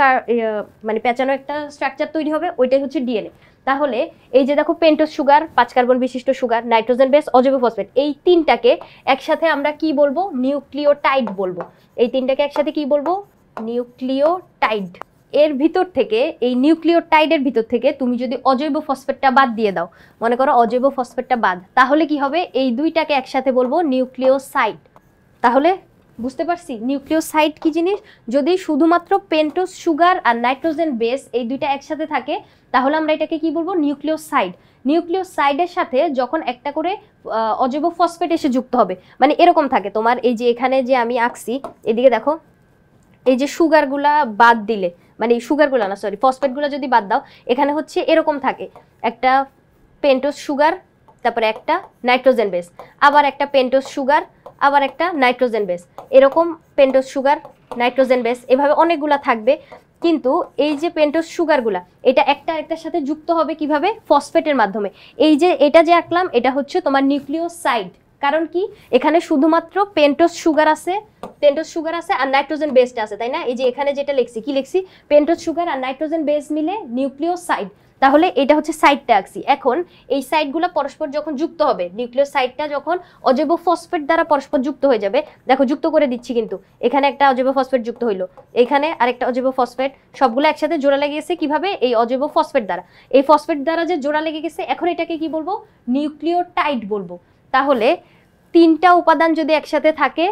মানে পেঁচানো একটা স্ট্রাকচার তৈরি হবে, ওইটাই হচ্ছে ডিএনএ। তাহলে এই যে দেখো পেন্টোজ সুগার, 5 কার্বন বিশিষ্ট সুগার, নাইট্রোজেন বেস, অজৈব ফসফেট, এই 3টাকে একসাথে আমরা কি বলবো, নিউক্লিওটাইড বলবো। এই 3টাকে একসাথে কি বলবো, নিউক্লিওটাইড। এর ভিতর থেকে, এই নিউক্লিওটাইডের ভিতর থেকে তুমি যদি অজৈব ফসফেটটা বাদ দিয়ে দাও, মনে করো অজৈব ফসফেটটা বাদ, তাহলে কি হবে, এই 2টাকে একসাথে বলবো নিউক্লিওসাইড। তাহলে বুঝতে পারছি নিউক্লিওসাইড কি জিনিস। যদি শুধুমাত্র পেন্টোজ সুগার আর নাইট্রোজেন বেস এই 2টা একসাথে থাকে তাহলে আমরা এটাকে কি বলবো, নিউক্লিওসাইড। নিউক্লিওসাইডের সাথে যখন একটা করে অজৈব ফসফেট এসে যুক্ত হবে, মানে এরকম থাকে তোমার, এই যে এখানে যে আমি আঁকছি এদিকে দেখো, এই যে সুগারগুলা বাদ দিলে, মানে সুগারগুলা না সরি ফসফেটগুলো যদি বাদ দাও, এখানে হচ্ছে এরকম থাকে, একটা পেন্টোজ সুগার, তারপরে একটা নাইট্রোজেন বেস, আবার একটা পেন্টোজ সুগার, আবার একটা নাইট্রোজেন বেস, এরকম পেন্টোজ সুগার, নাইট্রোজেন বেস, এভাবে অনেকগুলা থাকবে। কিন্তু এই যে পেন্টোজ সুগারগুলা এটা একটা আরেকটার সাথে যুক্ত হবে কিভাবে? ফসফেটের মাধ্যমে। এই যে এটা যে আঁকলাম এটা হচ্ছে তোমার নিউক্লিওসাইড। কারণ কি এখানে শুধুমাত্র পেন্টোজ সুগার আছে আর নাইট্রোজেন বেসটা আছে, তাই না? এই যে এখানে যেটা লিখছি, কি লিখছি? পেন্টোজ সুগার আর নাইট্রোজেন বেস মিলে নিউক্লিওসাইড। তাহলে এটা হচ্ছে সাইডটা আঁকছি। এখন এই সাইডগুলো পরস্পর যখন যুক্ত হবে, নিউক্লিওসাইডটা যখন অজৈব ফসফেট দ্বারা পরস্পর যুক্ত হয়ে যাবে, দেখো যুক্ত করে দিচ্ছি, কিন্তু এখানে একটা অজৈব ফসফেট যুক্ত হইলো, এখানে আরেকটা অজৈব ফসফেট, সবগুলো একসাথে জোড়া লেগে গেছে কিভাবে? এই অজৈব ফসফেট দ্বারা। এই ফসফেট দ্বারা যে জোড়া লেগে গেছে, এখন এটাকে কি বলবো? নিউক্লিওটাইড বলবো। তাহলে তিনটা উপাদান যদি একসাথে থাকে,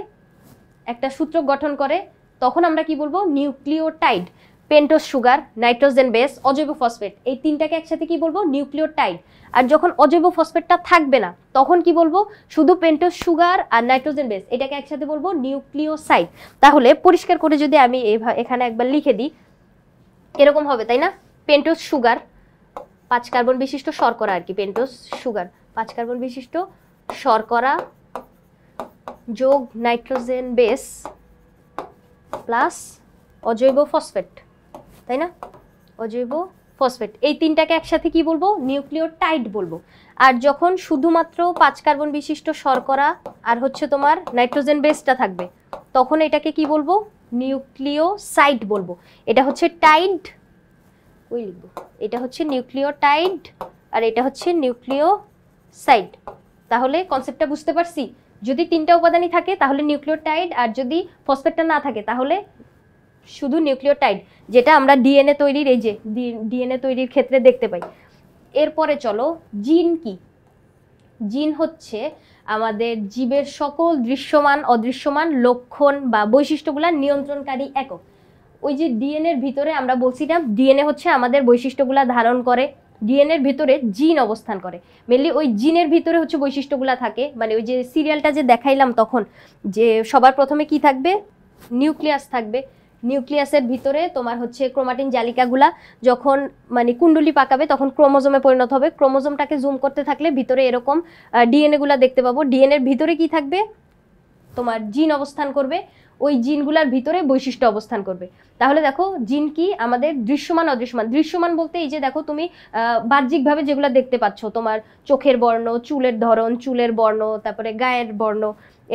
একটা সূত্র গঠন করে, তখন আমরা কি বলবো? Nucleotide. Pentose sugar, nitrogen base, অজৈব ফসফেট, এই তিনটাকে একসাথে কি বলবো? নিউক্লিওটাইড। আর যখন অজৈব ফসফেটটা থাকবে না, তখন কি বলবো? শুধু পেন্টোজ সুগার আর নাইট্রোজেন বেস, এটাকে একসাথে বলবো নিউক্লিওসাইড। তাহলে পরিষ্কার করে যদি আমি এখানে একবার লিখে দিই, এরকম হবে, তাই না? পেন্টোজ সুগার 5 কার্বন বিশিষ্ট শর্করা আর কি, পেন্টোজ সুগার 5 কার্বন বিশিষ্ট শর্করা যোগ নাইট্রোজেন বেস প্লাস অজৈব ফসফেট, তাই না? অজৈব ফসফেট, এই তিনটাকে একসাথে কি বলবো? নিউক্লিওটাইড বলবো। আর যখন শুধুমাত্র 5 কার্বন বিশিষ্ট শর্করা আর হচ্ছে তোমার নাইট্রোজেন বেসটা থাকবে, তখন এটাকে কি বলবো? নিউক্লিওসাইড বলবো। এটা হচ্ছে টাইড, ওই লিখবো, এটা হচ্ছে নিউক্লিওটাইড আর এটা হচ্ছে নিউক্লিওসাইড। তাহলে কনসেপ্টটা বুঝতে পারছি? যদি তিনটা উপাদানই থাকে তাহলে নিউক্লিওটাইড, আর যদি ফসফেটটা না থাকে তাহলে শুধু নিউক্লিওটাইড, যেটা আমরা ডিএনএ তৈরির, এই যে ডিএনএ তৈরির ক্ষেত্রে দেখতে পাই। এরপরে চলো, জিন কি? জিন হচ্ছে আমাদের জীবের সকল দৃশ্যমান অদৃশ্যমান লক্ষণ বা বৈশিষ্ট্যগুলা নিয়ন্ত্রণকারী একক। ওই যে ডিএনএর ভিতরে আমরা বলছিলাম, ডিএনএ হচ্ছে আমাদের বৈশিষ্ট্যগুলা ধারণ করে, ডিএনএর ভিতরে জিন অবস্থান করে। মেনলি ওই জিনের ভিতরে হচ্ছে বৈশিষ্ট্যগুলা থাকে। মানে ওই যে সিরিয়ালটা যে দেখাইলাম তখন, যে সবার প্রথমে কি থাকবে? নিউক্লিয়াস থাকবে। নিউক্লিয়াসের ভিতরে তোমার হচ্ছে ক্রোমাটিন জালিকাগুলা যখন মানে কুণ্ডলি পাকাবে তখন ক্রোমোজোমে পরিণত হবে। ক্রোমোজোমটাকে জুম করতে থাকলে ভিতরে এরকম ডিএনএ গুলা দেখতে পাবো। ডিএনএর ভিতরে কি থাকবে? তোমার জিন অবস্থান করবে। ওই জিনগুলার ভিতরে বৈশিষ্ট্য অবস্থান করবে। তাহলে দেখো জিন কি? আমাদের দৃশ্যমান অদৃশ্যমান। দৃশ্যমান বলতে এই যে দেখো তুমি বাহ্যিকভাবে যেগুলো দেখতে পাচ্ছ, তোমার চোখের বর্ণ, চুলের ধরন, চুলের বর্ণ, তারপরে গায়ের বর্ণ,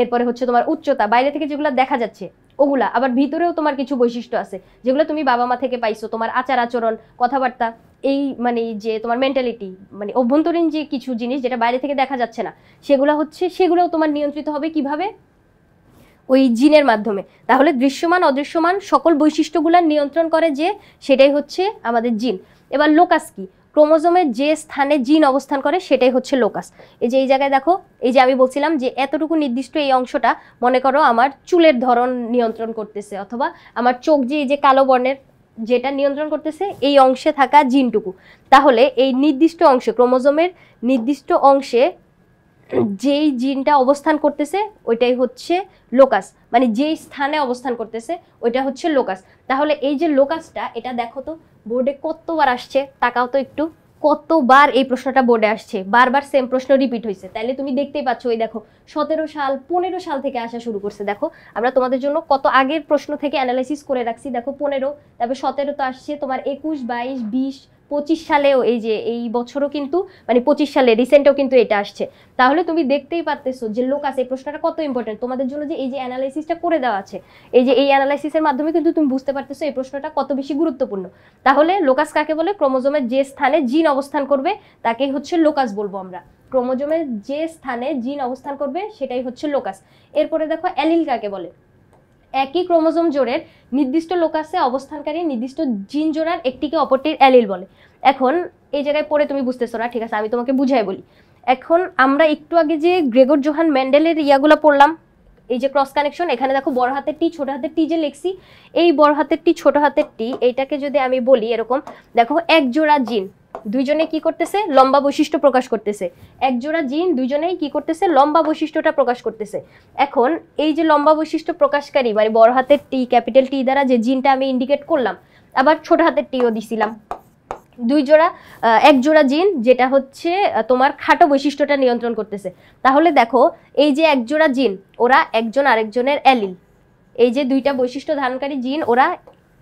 এরপরে হচ্ছে তোমার উচ্চতা, বাইরে থেকে যেগুলো দেখা যাচ্ছে ওগুলা। আবার ভিতরেও তোমার কিছু বৈশিষ্ট্য আছে যেগুলো তুমি বাবা মা থেকে পাইছো, তোমার আচার আচরণ, কথাবার্তা, এই মানে যে তোমার মেন্টালিটি, মানে অভ্যন্তরীণ যে কিছু জিনিস যেটা বাইরে থেকে দেখা যাচ্ছে না, সেগুলো হচ্ছে, সেগুলোও তোমার নিয়ন্ত্রিত হবে কিভাবে? ওই জিনের মাধ্যমে। তাহলে দৃশ্যমান অদৃশ্যমান সকল বৈশিষ্ট্যগুলো নিয়ন্ত্রণ করে যে, সেটাই হচ্ছে আমাদের জিন। এবার লোকাস কি? ক্রোমোজোমের যে স্থানে জিন অবস্থান করে সেটাই হচ্ছে লোকাস। এই যে এই জায়গায় দেখো, এই যে আমি বলছিলাম যে এতটুকু নির্দিষ্ট এই অংশটা মনে করো আমার চুলের ধরন নিয়ন্ত্রণ করতেছে, অথবা আমার চোখ যে এই যে কালো বর্ণের যেটা নিয়ন্ত্রণ করতেছে এই অংশে থাকা জিনটুকু। তাহলে এই নির্দিষ্ট অংশে, ক্রোমোজোমের নির্দিষ্ট অংশে যেই জিনটা অবস্থান করতেছে ওইটাই হচ্ছে লোকাস, মানে যেই স্থানে অবস্থান করতেছে ওইটা হচ্ছে লোকাস। তাহলে এই যে লোকাসটা, এটা দেখো তো বোর্ডে কতবার আসছে, তাকাও তো একটু, কতবার এই প্রশ্নটা বোর্ডে আসছে, বারবার সেম প্রশ্ন রিপিট হয়েছে। তাইলে তুমি দেখতেই পাচ্ছ, ওই দেখো 17 সাল 15 সাল থেকে আসা শুরু করছে। দেখো আমরা তোমাদের জন্য কত আগের প্রশ্ন থেকে অ্যানালাইসিস করে রাখছি। দেখো 15, তারপর 17 তো আসছে, তোমার 21, 22, 20, 25 সালেও, এই যে এই বছরও কিন্তু, মানে 25 সালে রিসেন্টেও কিন্তু এটা আসছে। তাহলে তুমি দেখতেই পারতেছো যে লোকাস, এই প্রশ্নটা কত ইম্পর্টেন্ট তোমাদের জন্য, যে এই যে অ্যানালাইসিসটা করে দেওয়া আছে, এই যে এই অ্যানালাইসিসের মাধ্যমে কিন্তু তুমি বুঝতে পারতেছো এই প্রশ্নটা কত বেশি গুরুত্বপূর্ণ। তাহলে লোকাস কাকে বলে? ক্রোমোজোমের যে স্থানে জিন অবস্থান করবে তাকেই হচ্ছে লোকাস বলবো আমরা। ক্রোমোজোমের যে স্থানে জিন অবস্থান করবে সেটাই হচ্ছে লোকাস। এরপরে দেখো অ্যালিল কাকে বলে? একই ক্রোমোজোম জোড়ের নির্দিষ্ট লোকাসে অবস্থানকারী নির্দিষ্ট জিন জোড়ার একটিকে অপরটির অ্যালিল বলে। এখন এই জায়গায় পড়ে তুমি বুঝতেছো না, ঠিক আছে, আমি তোমাকে বুঝাই বলি। এখন আমরা একটু আগে যে গ্রেগর জোহান মেন্ডেলের ইয়াগুলো পড়লাম, এই যে ক্রস কানেকশন, এখানে দেখো বড় হাতের টি ছোট হাতের টি যে লিখছি, এই বড় হাতের টি ছোট হাতের টি, এইটাকে যদি আমি বলি এরকম, দেখো এক জোড়া জিন দুইজনে কি করতেছে? লম্বা বৈশিষ্ট্য প্রকাশ করতেছে। এক জোড়া জিন দুইজনেই কি করতেছে? লম্বা বৈশিষ্ট্যটা প্রকাশ করতেছে। এখন এই যে লম্বা বৈশিষ্ট্য প্রকাশকারী, মানে বড় হাতের টি, ক্যাপিটাল টি দ্বারা যে জিনটা আমি ইন্ডিকেট করলাম, আবার ছোট হাতের টিও দিছিলাম, এক জোড়া জিন যেটা হচ্ছে তোমার খাটো বৈশিষ্ট্যটা নিয়ন্ত্রণ করতেছে। তাহলে দেখো এই যে এক জোড়া জিন, ওরা একজন আরেকজনের অ্যালিল, এই যে দুইটা বৈশিষ্ট্য ধারণকারী জিন, ওরা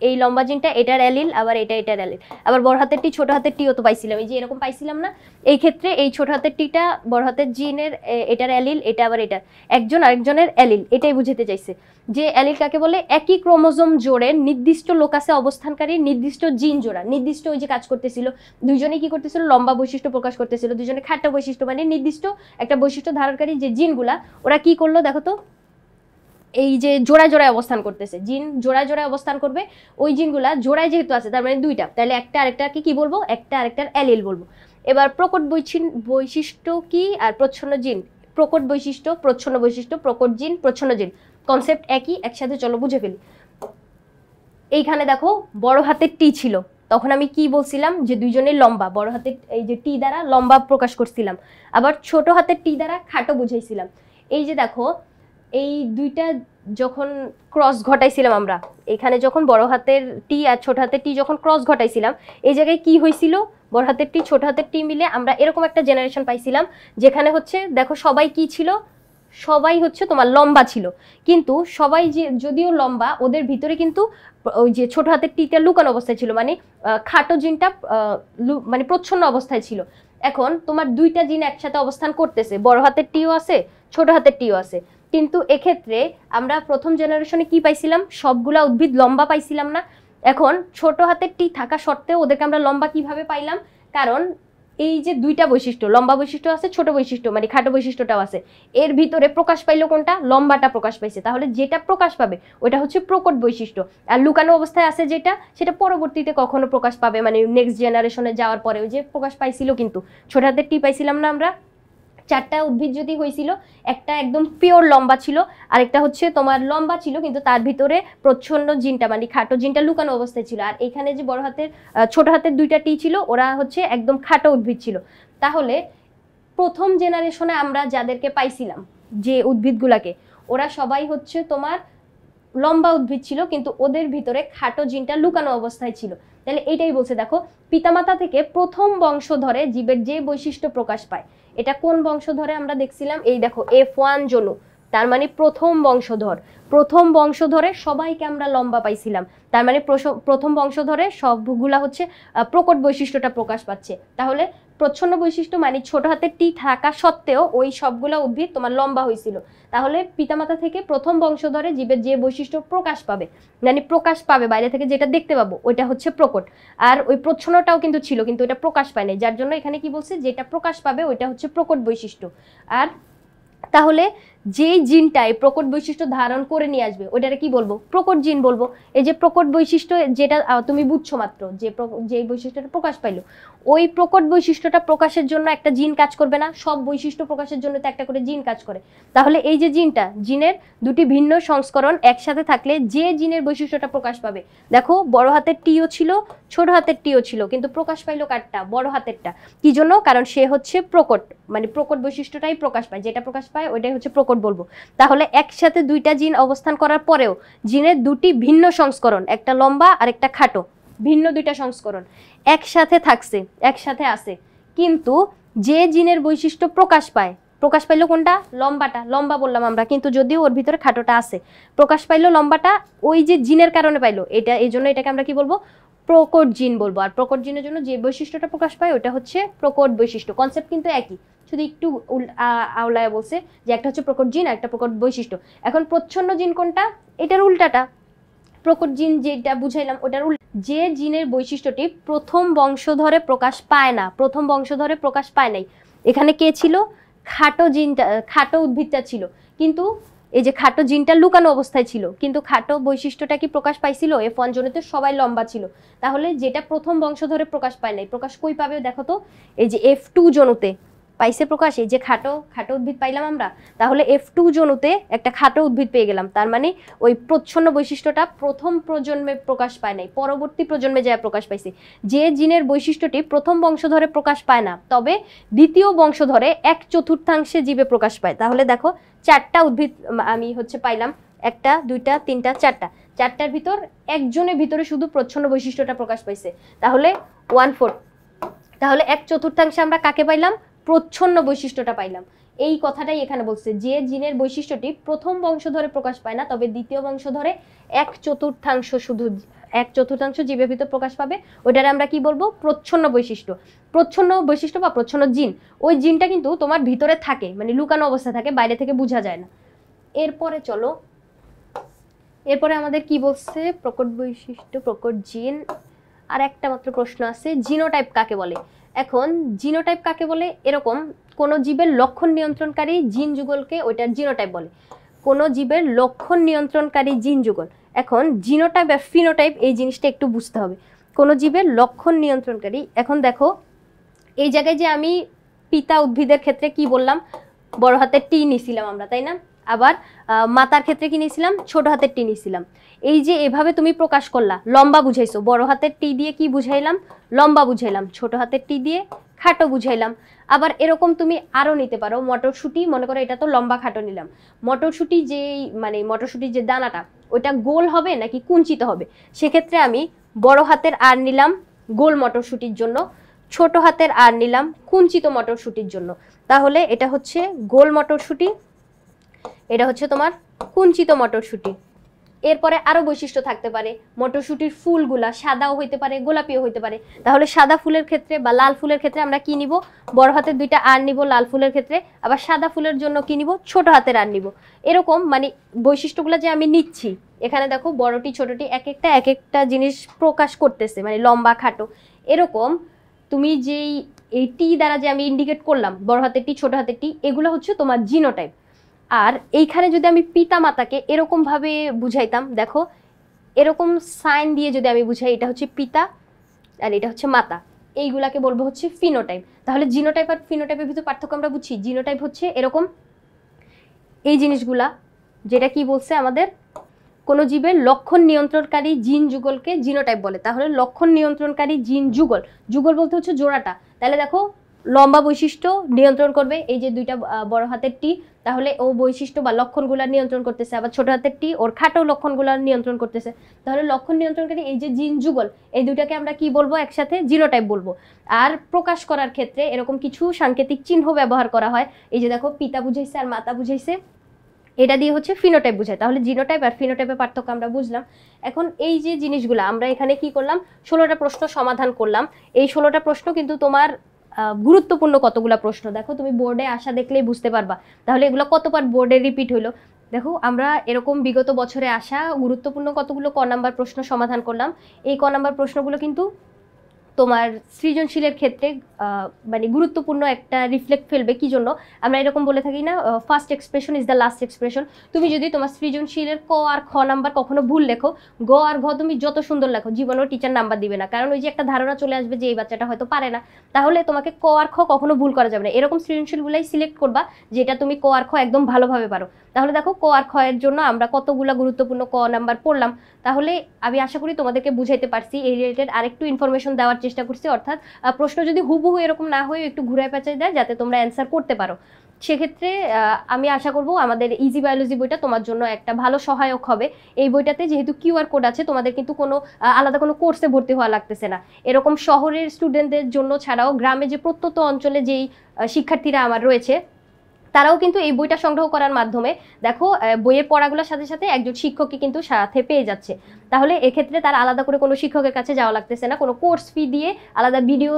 এই লম্বা জিনটা এটার অ্যালিল, আবার এটার অ্যালিল। আবার বড় হাতের টি ছোট হাতের টিও তো পাইছিলাম, এই যে এরকম পাইছিলাম না। এই ক্ষেত্রে এই ছোট হাতের টিটা বড় হাতের জিনের এটার অ্যালিল, এটা আবার এটার, একজন আরেকজনের অ্যালিল, এটাই বুঝাতে চাইছে। যে অ্যালিল কাকে বলে? একই ক্রোমোজোম জোড়ে নির্দিষ্ট লোকাসে অবস্থানকারী নির্দিষ্ট জিন জোড়া, নির্দিষ্ট ওই যে কাজ করতেছিল, দুইজনে কি করতেছিল? লম্বা বৈশিষ্ট্য প্রকাশ করতেছিল, দুজনে খাটো বৈশিষ্ট্য, মানে নির্দিষ্ট একটা বৈশিষ্ট্য ধারণকারী যে জিনগুলা, ওরা কি করলো দেখো তো, এই যে জোড়ায় জোড়ায় অবস্থান করতেছে, জিন জোড়ায় জোড়ায় অবস্থান করবে, ওই জিনগুলা জোড়ায় যেহেতু আছে তার মানে দুইটা, তাহলে একটা আরেকটাকে কি বলবো? একটা আরেকটার অ্যালিল বলবো। এবার প্রকট বৈশিষ্ট্য কি আর প্রচ্ছন্ন জিন? প্রকট বৈশিষ্ট্য, প্রচ্ছন্ন বৈশিষ্ট্য, প্রকট জিন, প্রচ্ছন্ন জিন, কনসেপ্ট একই, একসাথে চলো বুঝে ফেলি। এইখানে দেখো বড় হাতের টি ছিল, তখন আমি কি বলছিলাম? যে দুইজনের লম্বা, বড় হাতের এই যে টি দ্বারা লম্বা প্রকাশ করছিলাম, আবার ছোট হাতের টি দ্বারা খাটো বুঝাইছিলাম। এই যে দেখো এই দুইটা যখন ক্রস ঘটাইছিলাম আমরা, এখানে যখন বড় হাতের টি আর ছোট হাতের টি যখন ক্রস ঘটাইছিলাম, এই জায়গায় কি হয়েছিল? বড় হাতের টি ছোট হাতের টি মিলে আমরা এরকম একটা জেনারেশন পাইছিলাম, যেখানে হচ্ছে দেখো সবাই কি ছিল? সবাই হচ্ছে তোমার লম্বা ছিল, কিন্তু সবাই যে যদিও লম্বা, ওদের ভিতরে কিন্তু ওই যে ছোট হাতের টিটা লুকানো অবস্থায় ছিল, মানে খাটো জিনটা মানে প্রচ্ছন্ন অবস্থায় ছিল। এখন তোমার দুইটা জিন একসাথে অবস্থান করতেছে, বড় হাতের টিও আছে, ছোট হাতের টিও আছে, কিন্তু এক্ষেত্রে আমরা প্রথম জেনারেশনে কি পাইছিলাম? সবগুলা উদ্ভিদ লম্বা পাইছিলাম না। এখন ছোট হাতের টি থাকা সত্ত্বেও ওদেরকে আমরা লম্বা কিভাবে পাইলাম? কারণ এই যে দুইটা বৈশিষ্ট্য, লম্বা বৈশিষ্ট্য আছে, ছোট বৈশিষ্ট্য মানে খাটো বৈশিষ্ট্যটাও আছে, এর ভিতরে প্রকাশ পাইলো কোনটা? লম্বাটা প্রকাশ পাইছে, তাহলে যেটা প্রকাশ পাবে ওটা হচ্ছে প্রকট বৈশিষ্ট্য। আর লুকানো অবস্থায় আছে যেটা, সেটা পরবর্তীতে কখনো প্রকাশ পাবে, মানে নেক্সট জেনারেশনে যাওয়ার পরে। ওই যে প্রকাশ পাইছিল কিন্তু ছোট হাতের টি পাইছিলাম না আমরা, চারটা উদ্ভিদ যদি হয়েছিল, একটা একদম পিওর লম্বা ছিল, আরেকটা হচ্ছে তোমার লম্বা ছিল কিন্তু তার ভিতরে প্রচ্ছন্ন জিনটা মানে খাটো জিনটা লুকানো অবস্থায় ছিল, আর এখানে যে বড় হাতের ছোট হাতের দুইটা টি ছিল, ওরা হচ্ছে একদম খাটো উদ্ভিদ ছিল। তাহলে প্রথম জেনারেশনে আমরা যাদেরকে পাইছিলাম, যে উদ্ভিদগুলাকে, ওরা সবাই হচ্ছে তোমার লম্বা উদ্ভিদ ছিল, কিন্তু ওদের ভিতরে খাটো জিনটা লুকানো অবস্থায় ছিল। তাহলে এইটাই বলছে, দেখো পিতামাতা থেকে প্রথম বংশধরে জীবের যে বৈশিষ্ট্য প্রকাশ পায়, এটা কোন বংশধরে আমরা দেখছিলাম? এই দেখো F1 জনু, তার মানে প্রথম বংশধর। প্রথম বংশধরে সবাইকে আমরা লম্বা পাইছিলাম, তার মানে প্রথম বংশধরে সবগুলা হচ্ছে প্রকট বৈশিষ্ট্যটা প্রকাশ পাচ্ছে। তাহলে প্রচ্ছন্ন বৈশিষ্ট্য মানে ছোট হাতের টি থাকা সত্ত্বেও ওই সবগুলা উদ্ভিদ তোমার লম্বা হয়েছিল। তাহলে পিতামাতা থেকে প্রথম বংশধরে জীবের যে বৈশিষ্ট্য প্রকাশ পাবে, মানে প্রকাশ পাবে বাইরে থেকে যেটা দেখতে পাবো, ওইটা হচ্ছে প্রকট। আর ওই প্রচ্ছন্নটাও কিন্তু ছিল, কিন্তু ওইটা প্রকাশ পায় না, যার জন্য এখানে কি বলছে? যেটা প্রকাশ পাবে ওইটা হচ্ছে প্রকট বৈশিষ্ট্য। আর তাহলে যেই জিনটাই প্রকট বৈশিষ্ট্য ধারণ করে নিয়ে আসবে ওইটারে কি বলবো? প্রকট জিন বলবো। এই যে প্রকট বৈশিষ্ট্য যেটা তুমি বুঝছো মাত্র, যে বৈশিষ্ট্যটা প্রকাশ পাইলো, ওই প্রকট বৈশিষ্ট্যটা প্রকাশের জন্য একটা জিন কাজ করবে না? সব বৈশিষ্ট্য প্রকাশের জন্য তো একটা করে জিন কাজ করে। তাহলে এই যে জিনের দুটি ভিন্ন সংস্করণ একসাথে থাকলে যে জিনের বৈশিষ্ট্যটা প্রকাশ পাবে, দেখো বড় হাতের টিও ছিল, ছোট হাতের টিও ছিল, কিন্তু প্রকাশ পাইলো কারটা? বড় হাতেরটা। কি জন্য? কারণ সে হচ্ছে প্রকট, মানে প্রকট বৈশিষ্ট্যটাই প্রকাশ পায়, যেটা প্রকাশ পায় ওইটাই হচ্ছে প্রকট বলবো। তাহলে একসাথে দুইটা জিন অবস্থান করার পরেও জিনের দুটি ভিন্ন সংস্করণ, একটা লম্বা আর একটা খাটো, ভিন্ন দুইটা সংস্করণ একসাথে থাকছে, একসাথে আছে, কিন্তু যে জিনের বৈশিষ্ট্য প্রকাশ পাইলো কোনটা? লম্বাটা। লম্বা বললাম আমরা, কিন্তু যদিও ওর ভিতরে খাটোটা আছে, প্রকাশ পাইলো লম্বাটা ওই যে জিনের কারণে পাইলো, এটা এই জন্য এটাকে আমরা কি বলবো? প্রকট জিন বলবো। আর প্রকট জিনের জন্য যে বৈশিষ্ট্যটা প্রকাশ পায় ওটা হচ্ছে প্রকট বৈশিষ্ট্য। কনসেপ্ট কিন্তু একই, শুধু একটু আওলায় বলছে যে একটা হচ্ছে প্রকট জিন আর একটা প্রকট বৈশিষ্ট্য। এখন প্রচ্ছন্ন জিন কোনটা? এটার উল্টাটা। প্রকট জিন যেটা বুঝাইলাম ওটার যে জিনের বৈশিষ্ট্যটি প্রথম বংশধরে প্রকাশ পায় না, প্রথম বংশধরে প্রকাশ পায় নাই, এখানে কে ছিল? খাটো জিনটা, খাটো উদ্ভিদটা ছিল, কিন্তু এই যে খাটো জিনটা লুকানো অবস্থায় ছিল, কিন্তু খাটো বৈশিষ্ট্যটা কি প্রকাশ পাইছিল? F1 জনুতে সবাই লম্বা ছিল। তাহলে যেটা প্রথম বংশধরে প্রকাশ পায় নাই, প্রকাশ কই পাবে দেখো তো? এই যে F2 জনুতে পাইছে প্রকাশ, এই যে খাটো উদ্ভিদ পাইলাম আমরা, তাহলে F2 জনুতে একটা খাটো উদ্ভিদ পেয়ে গেলাম। তার মানে ওই প্রচ্ছন্ন বৈশিষ্ট্যটা প্রথম প্রজন্মে প্রকাশ পায় নাই, পরবর্তী প্রজন্মে যায় প্রকাশ পাইছে। যে জিনের বৈশিষ্ট্যটি প্রথম বংশধরে প্রকাশ পায় না, তবে দ্বিতীয় বংশধরে 1/4 জীবে প্রকাশ পায়। তাহলে দেখো চারটা উদ্ভিদ আমি হচ্ছে পাইলাম, একটা, দুইটা, তিনটা, চারটার ভিতর একজনের ভিতরে শুধু প্রচ্ছন্ন বৈশিষ্ট্যটা প্রকাশ পাইছে, তাহলে 1/4। তাহলে 1/4 আমরা কাকে পাইলাম? প্রচ্ছন্ন বৈশিষ্ট্যটা পাইলাম। এই কথাটাই এখানে বলছে, যে জিনের বৈশিষ্ট্যটি প্রথম বংশধরে প্রকাশ পায় না, তবে দ্বিতীয় বংশধরে 1/4 শুধু 1/4 জীবের ভিতর প্রকাশ পাবে, ওইটারে আমরা কি বলবো, প্রচ্ছন্ন বৈশিষ্ট্য। প্রচ্ছন্ন বৈশিষ্ট্য বা প্রচ্ছন্ন জিন, ওই জিনটা কিন্তু তোমার ভিতরে থাকে, মানে লুকানো অবস্থা থাকে, বাইরে থেকে বোঝা যায় না। এরপরে চলো, এরপরে আমাদের কি বলছে, প্রকট বৈশিষ্ট্য, প্রকট জিন। আর একটা মাত্র প্রশ্ন আছে, জিনোটাইপ কাকে বলে। এখন জিনোটাইপ কাকে বলে, এরকম কোন জীবের লক্ষণ নিয়ন্ত্রণকারী জিন যুগলকে ওইটার জিনোটাইপ বলে। কোন জীবের লক্ষণ নিয়ন্ত্রণকারী জিন যুগল। এখন জিনোটাইপ আর ফিনোটাইপ এই জিনিসটা একটু বুঝতে হবে। কোন জীবের লক্ষণ নিয়ন্ত্রণকারী, এখন দেখো এই জায়গায় যে আমি পিতা উদ্ভিদের ক্ষেত্রে কি বললাম, বড় হাতের টি নিছিলাম আমরা, তাই না? আবার মাতার ক্ষেত্রে কি নিয়েছিলাম, ছোট হাতের টি নিয়েছিলাম। এই যে এভাবে তুমি প্রকাশ করলা, লম্বা বুঝাইছো, বড় হাতের টি দিয়ে কি বুঝাইলাম, লম্বা বুঝাইলাম, ছোট হাতের টি দিয়ে খাটো বুঝাইলাম। আবার এরকম তুমি আরো নিতে পারো, মটরশুঁটি, মনে করো এটা তো লম্বা খাটো নিলাম, মটরশুঁটি যে মানে মটরশুঁটির যে দানাটা ওইটা গোল হবে নাকি কুঞ্চিত হবে, সেক্ষেত্রে আমি বড় হাতের আর নিলাম গোল মটরশুঁটির জন্য, ছোট হাতের আর নিলাম কুঞ্চিত মটরশুঁটির জন্য। তাহলে এটা হচ্ছে গোল মটরশুঁটি, এটা হচ্ছে তোমার কুঞ্চিত মটরশুঁটি। এরপরে আরো বৈশিষ্ট্য থাকতে পারে, মটরশুঁটির ফুলগুলা সাদাও হইতে পারে, গোলাপিও হইতে পারে। তাহলে সাদা ফুলের ক্ষেত্রে বা লাল ফুলের ক্ষেত্রে আমরা কি নিব, বড় হাতের 2টা আর নিব লাল ফুলের ক্ষেত্রে, আবার সাদা ফুলের জন্য কি নিব, ছোট হাতের আর নিব। এরকম মানে বৈশিষ্ট্যগুলো যে আমি নিচ্ছি, এখানে দেখো বড়টি ছোটটি এক একটা জিনিস প্রকাশ করতেছে, মানে লম্বা খাটো। এরকম তুমি যেই এই টি দ্বারা যে আমি ইন্ডিকেট করলাম, বড় হাতের টি ছোট হাতের টি, এগুলো হচ্ছে তোমার জিনোটাইপ। আর এইখানে যদি আমি পিতা মাতাকে এরকম ভাবে বুঝাইতাম, দেখো এরকম সাইন দিয়ে যদি আমি বুঝাই, এটা হচ্ছে পিতা আর এটা হচ্ছে মাতা, এইগুলাকে বলবো হচ্ছে ফিনোটাইপ। তাহলে জিনোটাইপ আর ফিনোটাইপের ভিতর পার্থক্য আমরা বুঝছি। জিনোটাইপ হচ্ছে এরকম এই জিনিসগুলা, যেটা কি বলছে আমাদের, কোন জীবের লক্ষণ নিয়ন্ত্রণকারী জিন যুগলকে জিনোটাইপ বলে। তাহলে লক্ষণ নিয়ন্ত্রণকারী জিন যুগল, যুগল বলতে হচ্ছে জোড়াটা। তাহলে দেখো লম্বা বৈশিষ্ট্য নিয়ন্ত্রণ করবে এই যে 2টা বড় হাতের টি, তাহলে ও বৈশিষ্ট্য বা লক্ষণগুলো নিয়ন্ত্রণ করতেছে। আবার ছোট হাতের টি ওর খাটো লক্ষণগুলো নিয়ন্ত্রণ করতেছে। তাহলে লক্ষণ নিয়ন্ত্রণকারী এই যে জিন যুগল, এই 2টাকে আমরা কি বলবো, একসাথে জিনোটাইপ বলবো। আর প্রকাশ করার ক্ষেত্রে এরকম কিছু সাংকেতিক চিহ্ন ব্যবহার করা হয়। এই যে দেখো পিতা বুঝাইছে আর মাতা বুঝাইছে, এটা দিয়ে হচ্ছে ফিনোটাইপ বোঝায়। তাহলে জিনোটাইপ আর ফিনোটাইপের পার্থক্য আমরা বুঝলাম। এখন এই যে জিনিসগুলো আমরা এখানে কি করলাম, 16টা প্রশ্ন সমাধান করলাম। এই 16টা প্রশ্ন কিন্তু তোমার গুরুত্বপূর্ণ কতগুলা প্রশ্ন, দেখো তুমি বোর্ডে আসা দেখলেই বুঝতে পারবা। তাহলে এগুলো কতবার বোর্ডে রিপিট হইলো, দেখো আমরা এরকম বিগত বছরে আসা গুরুত্বপূর্ণ কতগুলো ক নাম্বার প্রশ্ন সমাধান করলাম। এই ক নাম্বার প্রশ্নগুলো কিন্তু তোমার সৃজনশীলের ক্ষেত্রে মানে গুরুত্বপূর্ণ একটা রিফ্লেক্ট ফেলবে। কি জন্য আমরা এরকম বলে থাকি না, first expression is the last expression. তুমি যদি তোমার সৃজনশীলের ক আর খ নাম্বার কখনো ভুল লেখো, গ আর ঘ তুমি যত সুন্দর লেখো, জীবনেও টিচার নাম্বার দিবে না। কারণ ওই যে একটা ধারণা চলে আসবে যে এই বাচ্চাটা হয়তো পারে না, তাহলে তোমাকে ক আর খ কখনো ভুল করা যাবে না। এরকম সৃজনশীলগুলাই সিলেক্ট করবা যেটা তুমি ক আর খ একদম ভালোভাবে পারো। তাহলে দেখো ক আর খ এর জন্য আমরা কতগুলা গুরুত্বপূর্ণ ক নাম্বার পড়লাম। তাহলে আমি আশা করি তোমাদেরকে বুঝাইতে পারছি, এই রিলেটেড আরেকটু ইনফরমেশন দেওয়ার চেষ্টা করছি। অর্থাৎ প্রশ্ন যদি হুবহু এরকম না হয়ে একটু ঘুরায় পেঁচাই দেয় যাতে তোমরা অ্যান্সার করতে পারো, সেক্ষেত্রে আমি আশা করব আমাদের ইজি বায়োলজি বইটা তোমার জন্য একটা ভালো সহায়ক হবে। এই বইটাতে যেহেতু কিউআর কোড আছে, তোমাদের কিন্তু কোনো আলাদা কোনো কোর্সে ভর্তি হওয়া লাগতেছে না। এরকম শহরের স্টুডেন্টদের জন্য ছাড়াও গ্রামে যে প্রত্যন্ত অঞ্চলে যেই শিক্ষার্থীরা আমার রয়েছে, তারাও কিন্তু এই বইটা সংগ্রহ করার মাধ্যমে দেখো বইয়ের পড়াগুলোর সাথে সাথে একজন শিক্ষককে কিন্তু সাথে পেয়ে যাচ্ছে। তাহলে এক্ষেত্রে তার আলাদা করে কোনো শিক্ষকের কাছে যাওয়া লাগতেছে না, কোনো কোর্স ফি দিয়ে আলাদা ভিডিও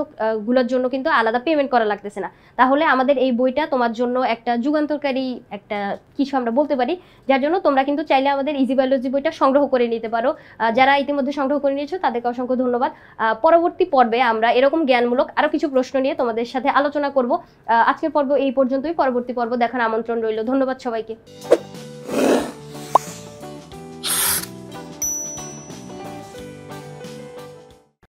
গুলোর জন্য কিন্তু আলাদা পেমেন্ট করা লাগতেছে না। তাহলে আমাদের এই বইটা তোমার জন্য একটা যুগান্তকারী একটা কিছু আমরা বলতে পারি, যার জন্য তোমরা কিন্তু চাইলে আমাদের ইজি বায়োলজি বইটা সংগ্রহ করে নিতে পারো। যারা ইতিমধ্যে সংগ্রহ করে নিয়েছো তাদেরকে অসংখ্য ধন্যবাদ। পরবর্তী পর্বে আমরা এরকম জ্ঞানমূলক আরো কিছু প্রশ্ন নিয়ে তোমাদের সাথে আলোচনা করব। আজকের পর্ব এই পর্যন্তই, পরবর্তী পর্ব দেখার আমন্ত্রণ রইল। ধন্যবাদ সবাইকে।